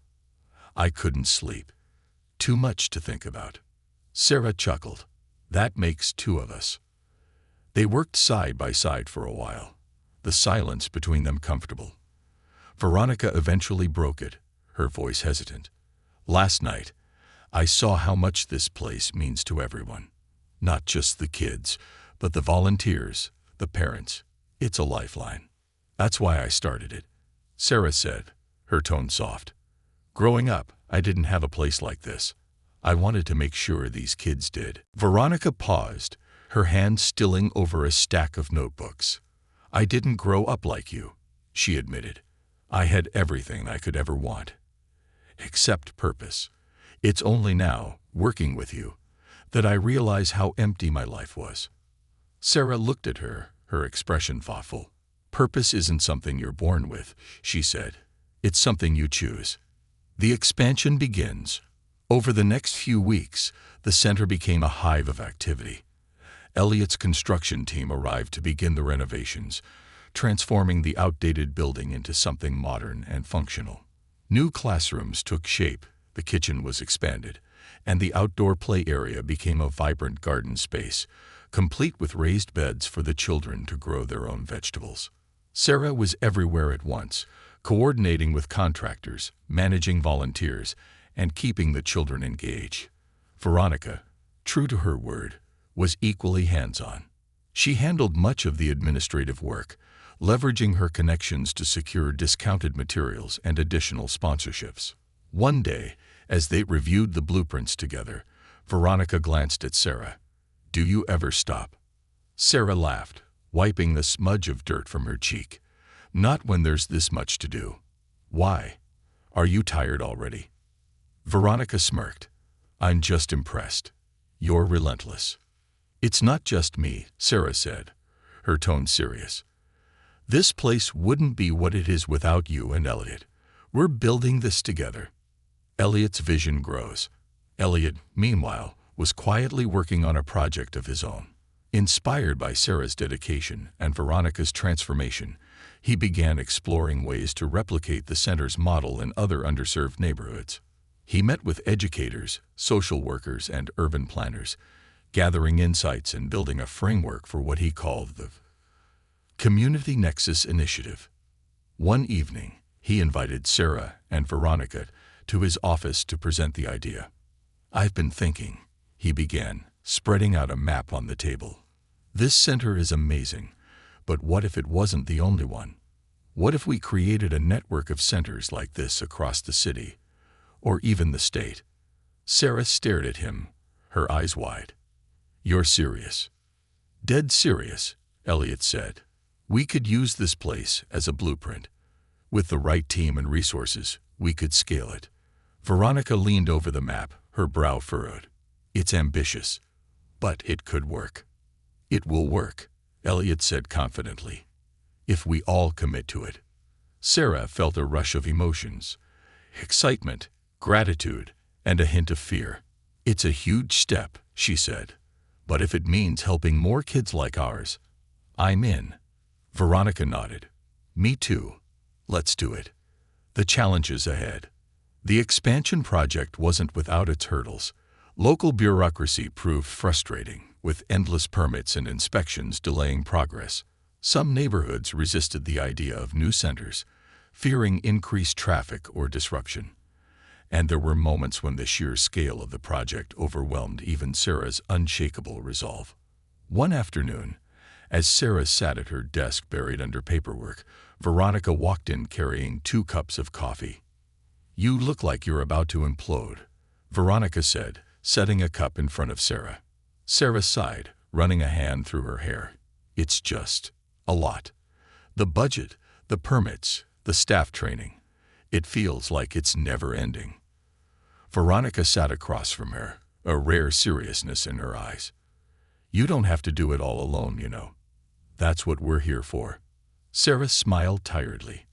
"I couldn't sleep. Too much to think about." Sarah chuckled. "That makes two of us." They worked side by side for a while, the silence between them comfortable. Veronica eventually broke it, her voice hesitant. "Last night, I saw how much this place means to everyone. Not just the kids, but the volunteers, the parents. It's a lifeline. That's why I started it," Sarah said, her tone soft. "Growing up, I didn't have a place like this. I wanted to make sure these kids did." Veronica paused, her hand stilling over a stack of notebooks. "I didn't grow up like you," she admitted. "I had everything I could ever want. Except purpose. It's only now, working with you, that I realize how empty my life was." Sarah looked at her, her expression thoughtful. "Purpose isn't something you're born with," she said. "It's something you choose." The expansion begins. Over the next few weeks, the center became a hive of activity. Elliot's construction team arrived to begin the renovations, transforming the outdated building into something modern and functional. New classrooms took shape, the kitchen was expanded, and the outdoor play area became a vibrant garden space, complete with raised beds for the children to grow their own vegetables. Sarah was everywhere at once, coordinating with contractors, managing volunteers, and keeping the children engaged. Veronica, true to her word, was equally hands-on. She handled much of the administrative work, leveraging her connections to secure discounted materials and additional sponsorships. One day, as they reviewed the blueprints together, Veronica glanced at Sarah. "Do you ever stop?" Sarah laughed, wiping the smudge of dirt from her cheek. "Not when there's this much to do." "Why? Are you tired already?" Veronica smirked. "I'm just impressed. You're relentless." "It's not just me," Sarah said, her tone serious. "This place wouldn't be what it is without you and Elliot. We're building this together." Elliot's vision grows. Elliot, meanwhile, was quietly working on a project of his own. Inspired by Sarah's dedication and Veronica's transformation, he began exploring ways to replicate the center's model in other underserved neighborhoods. He met with educators, social workers, and urban planners, gathering insights and building a framework for what he called the Community Nexus Initiative. One evening, he invited Sarah and Veronica to his office to present the idea. "I've been thinking," he began, spreading out a map on the table. "This center is amazing, but what if it wasn't the only one? What if we created a network of centers like this across the city, or even the state?" Sarah stared at him, her eyes wide. "You're serious?" "Dead serious," Elliot said. "We could use this place as a blueprint. With the right team and resources, we could scale it." Veronica leaned over the map, her brow furrowed. "It's ambitious, but it could work." "It will work," Elliot said confidently, "if we all commit to it." Sarah felt a rush of emotions: excitement, gratitude, and a hint of fear. "It's a huge step," she said, "but if it means helping more kids like ours, I'm in." Veronica nodded. "Me too. Let's do it." The challenges ahead. The expansion project wasn't without its hurdles. Local bureaucracy proved frustrating, with endless permits and inspections delaying progress. Some neighborhoods resisted the idea of new centers, fearing increased traffic or disruption. And there were moments when the sheer scale of the project overwhelmed even Sarah's unshakable resolve. One afternoon, as Sarah sat at her desk buried under paperwork, Veronica walked in carrying 2 cups of coffee. "You look like you're about to implode," Veronica said, setting a cup in front of Sarah. Sarah sighed, running a hand through her hair. "It's just a lot. The budget, the permits, the staff training. It feels like it's never ending." Veronica sat across from her, a rare seriousness in her eyes. "You don't have to do it all alone, you know. That's what we're here for." Sarah smiled tiredly.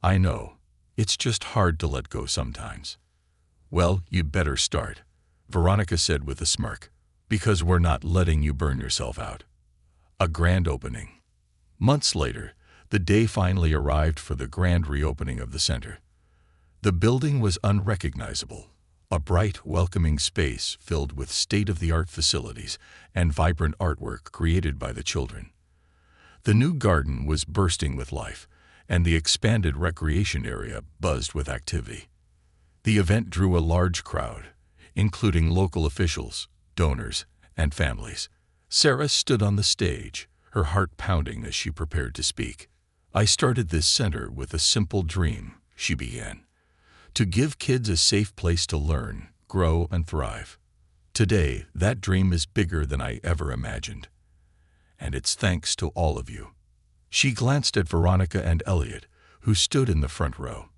"I know. It's just hard to let go sometimes." "Well, you'd better start," Veronica said with a smirk, "because we're not letting you burn yourself out." A grand opening. Months later, the day finally arrived for the grand reopening of the center. The building was unrecognizable, a bright, welcoming space filled with state-of-the-art facilities and vibrant artwork created by the children. The new garden was bursting with life, and the expanded recreation area buzzed with activity. The event drew a large crowd, including local officials, donors, and families. Sarah stood on the stage, her heart pounding as she prepared to speak. "I started this center with a simple dream," she began, "to give kids a safe place to learn, grow, and thrive. Today, that dream is bigger than I ever imagined. And it's thanks to all of you." She glanced at Veronica and Elliot, who stood in the front row.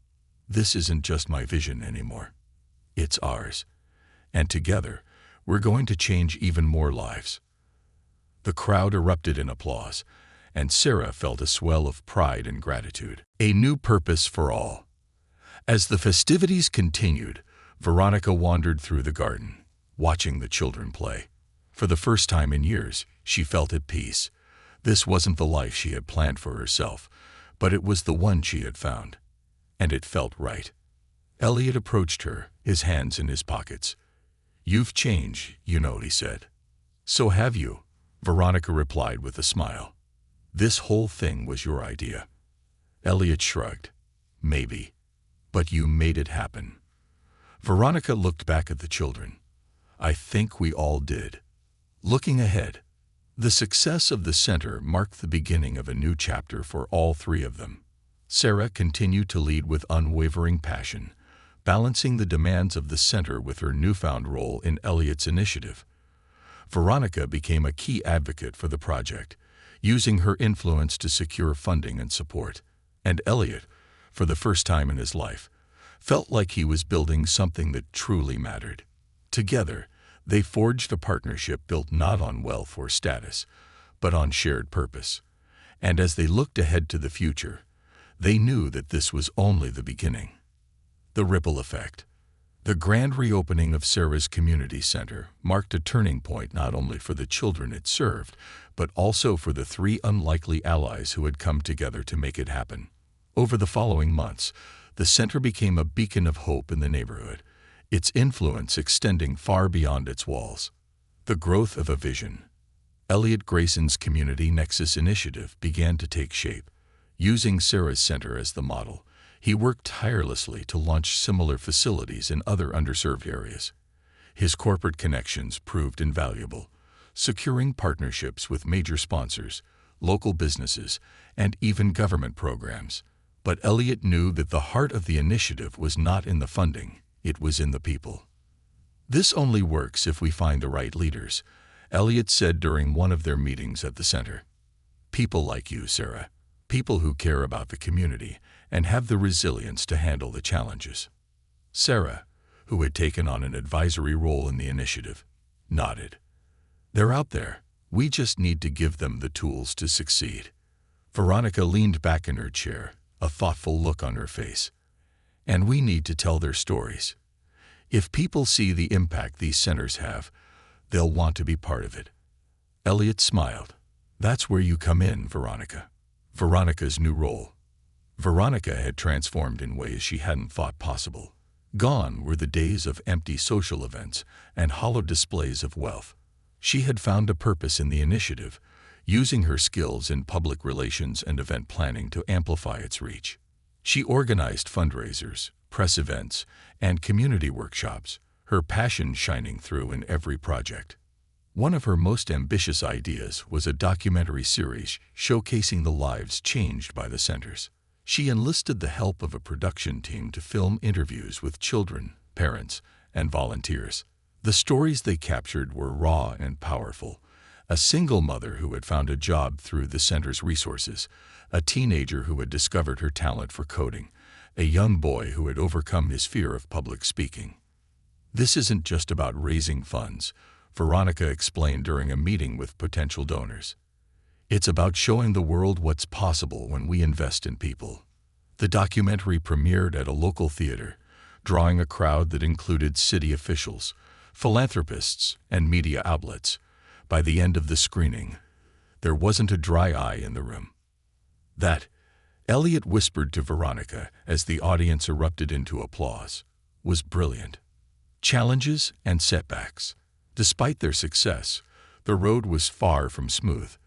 "This isn't just my vision anymore. It's ours. And together, we're going to change even more lives." The crowd erupted in applause, and Sarah felt a swell of pride and gratitude. A new purpose for all. As the festivities continued, Veronica wandered through the garden, watching the children play. For the first time in years, she felt at peace. This wasn't the life she had planned for herself, but it was the one she had found. And it felt right. Elliot approached her, his hands in his pockets. "You've changed, he said. "So have you," Veronica replied with a smile. "This whole thing was your idea." Elliot shrugged. "Maybe. But you made it happen." Veronica looked back at the children. "I think we all did." Looking ahead, the success of the center marked the beginning of a new chapter for all three of them. Sarah continued to lead with unwavering passion, balancing the demands of the center with her newfound role in Elliot's initiative. Veronica became a key advocate for the project, using her influence to secure funding and support. And Elliot, for the first time in his life, felt like he was building something that truly mattered. Together, they forged a partnership built not on wealth or status, but on shared purpose. And as they looked ahead to the future, they knew that this was only the beginning. The ripple effect. The grand reopening of Sarah's community center marked a turning point not only for the children it served, but also for the three unlikely allies who had come together to make it happen. Over the following months, the center became a beacon of hope in the neighborhood, its influence extending far beyond its walls. The growth of a vision. Elliot Grayson's Community Nexus initiative began to take shape. Using Sarah's center as the model, he worked tirelessly to launch similar facilities in other underserved areas. His corporate connections proved invaluable, securing partnerships with major sponsors, local businesses, and even government programs. But Elliot knew that the heart of the initiative was not in the funding, it was in the people. "This only works if we find the right leaders," Elliot said during one of their meetings at the center. "People like you, Sarah. People who care about the community and have the resilience to handle the challenges." Sarah, who had taken on an advisory role in the initiative, nodded. "They're out there. We just need to give them the tools to succeed." Veronica leaned back in her chair, a thoughtful look on her face. "And we need to tell their stories. If people see the impact these centers have, they'll want to be part of it." Elliot smiled. "That's where you come in, Veronica." Veronica's new role. Veronica had transformed in ways she hadn't thought possible. Gone were the days of empty social events and hollow displays of wealth. She had found a purpose in the initiative, using her skills in public relations and event planning to amplify its reach. She organized fundraisers, press events, and community workshops, her passion shining through in every project. One of her most ambitious ideas was a documentary series showcasing the lives changed by the centers. She enlisted the help of a production team to film interviews with children, parents, and volunteers. The stories they captured were raw and powerful. A single mother who had found a job through the center's resources, a teenager who had discovered her talent for coding, a young boy who had overcome his fear of public speaking. "This isn't just about raising funds," Veronica explained during a meeting with potential donors. "It's about showing the world what's possible when we invest in people." The documentary premiered at a local theater, drawing a crowd that included city officials, philanthropists, and media outlets. By the end of the screening, there wasn't a dry eye in the room. "That," Elliot whispered to Veronica as the audience erupted into applause, "was brilliant." Challenges and setbacks. Despite their success, the road was far from smooth.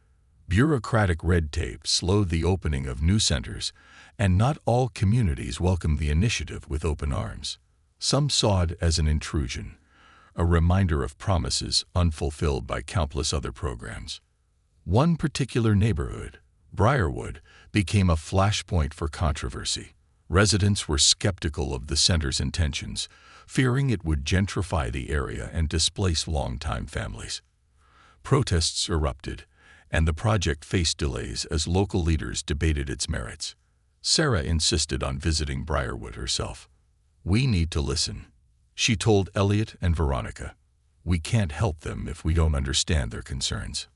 Bureaucratic red tape slowed the opening of new centers, and not all communities welcomed the initiative with open arms. Some saw it as an intrusion, a reminder of promises unfulfilled by countless other programs. One particular neighborhood, Briarwood, became a flashpoint for controversy. Residents were skeptical of the center's intentions, fearing it would gentrify the area and displace longtime families. Protests erupted, and the project faced delays as local leaders debated its merits. Sarah insisted on visiting Briarwood herself. "We need to listen," she told Elliot and Veronica. "We can't help them if we don't understand their concerns."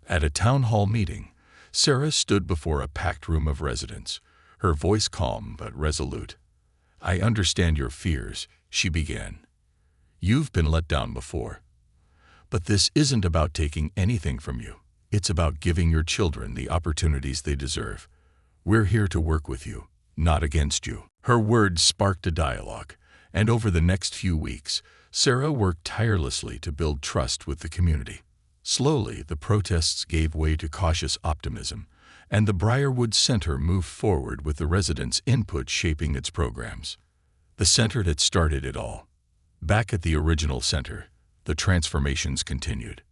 At a town hall meeting, Sarah stood before a packed room of residents, her voice calm but resolute. "I understand your fears," she began. "You've been let down before. But this isn't about taking anything from you. It's about giving your children the opportunities they deserve. We're here to work with you, not against you." Her words sparked a dialogue, and over the next few weeks, Sarah worked tirelessly to build trust with the community. Slowly, the protests gave way to cautious optimism, and the Briarwood Center moved forward with the residents' input shaping its programs. The center that started it all. Back at the original center, the transformations continued.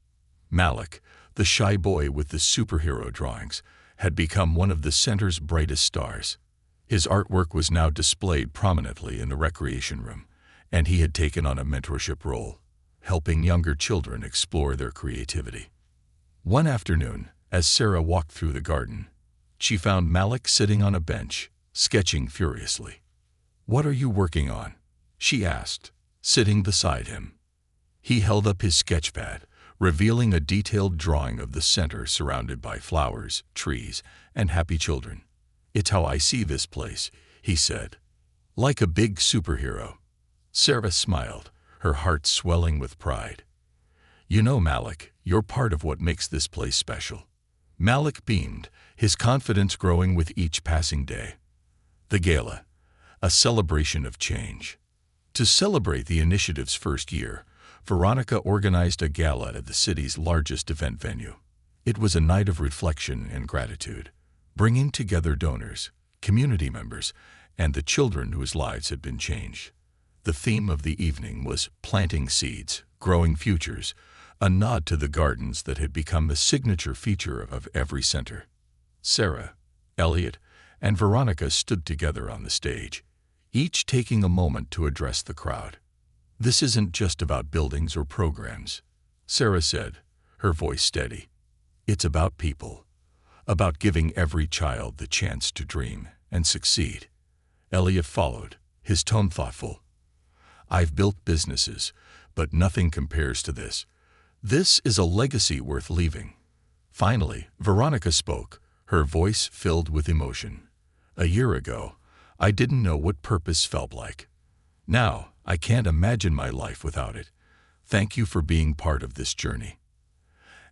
Malik, the shy boy with the superhero drawings, had become one of the center's brightest stars. His artwork was now displayed prominently in the recreation room, and he had taken on a mentorship role, helping younger children explore their creativity. One afternoon, as Sarah walked through the garden, she found Malik sitting on a bench, sketching furiously. "What are you working on?" she asked, sitting beside him. He held up his sketchpad, revealing a detailed drawing of the center surrounded by flowers, trees, and happy children. "It's how I see this place," he said. "Like a big superhero." Sarah smiled, her heart swelling with pride. "You know, Malik, you're part of what makes this place special." Malik beamed, his confidence growing with each passing day. The gala, a celebration of change. To celebrate the initiative's first year, Veronica organized a gala at the city's largest event venue. It was a night of reflection and gratitude, bringing together donors, community members, and the children whose lives had been changed. The theme of the evening was Planting Seeds, Growing Futures, a nod to the gardens that had become the signature feature of every center. Sarah, Elliot, and Veronica stood together on the stage, each taking a moment to address the crowd. "This isn't just about buildings or programs," Sarah said, her voice steady. "It's about people, about giving every child the chance to dream and succeed." Elliot followed, his tone thoughtful. "I've built businesses, but nothing compares to this. This is a legacy worth leaving." Finally, Veronica spoke, her voice filled with emotion. "A year ago, I didn't know what purpose felt like. Now, I can't imagine my life without it. Thank you for being part of this journey."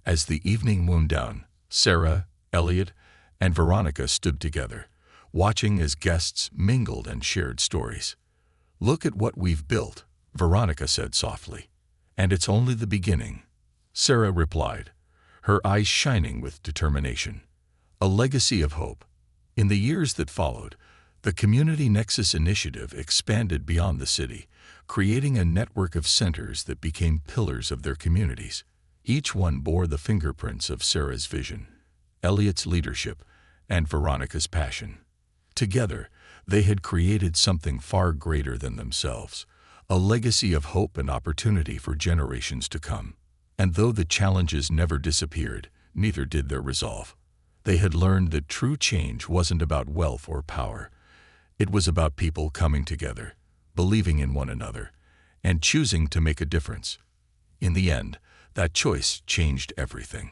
As the evening wound down, Sarah, Elliot, and Veronica stood together, watching as guests mingled and shared stories. "Look at what we've built," Veronica said softly. "And it's only the beginning," Sarah replied, her eyes shining with determination. A legacy of hope. In the years that followed, the Community Nexus initiative expanded beyond the city, creating a network of centers that became pillars of their communities. Each one bore the fingerprints of Sarah's vision, Elliot's leadership, and Veronica's passion. Together, they had created something far greater than themselves, a legacy of hope and opportunity for generations to come. And though the challenges never disappeared, neither did their resolve. They had learned that true change wasn't about wealth or power. It was about people coming together, believing in one another, and choosing to make a difference. In the end, that choice changed everything.